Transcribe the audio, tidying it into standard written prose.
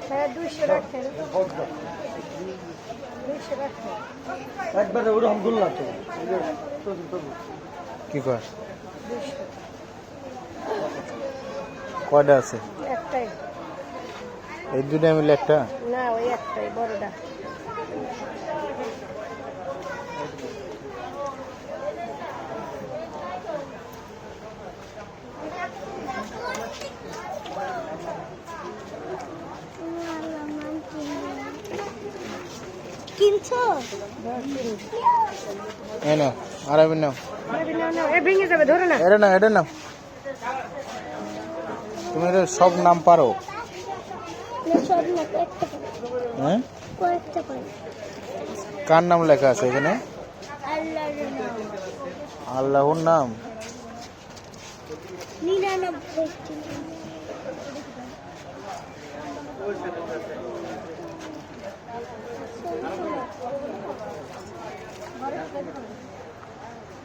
হ্যাঁ 200 রাখেন 200 রাখেন একবারে ওরকম গুল্লা তো কি কয় 200 কয়টা আছে? একটাই এই দুটা মিলে একটা? না ওই একটাই বড়টা কিনছো এই নাও, আড়াই নাও। এ ভেঙে যাবে ধরে না এটা নাও, এটা নাও। তুমি এর সব নাম পারো? সব না একটা হ্যাঁ, কয়েকটা করে কার নাম লেখা আছে এখানে? আল্লাহর নাম আল্লাহর নাম। 99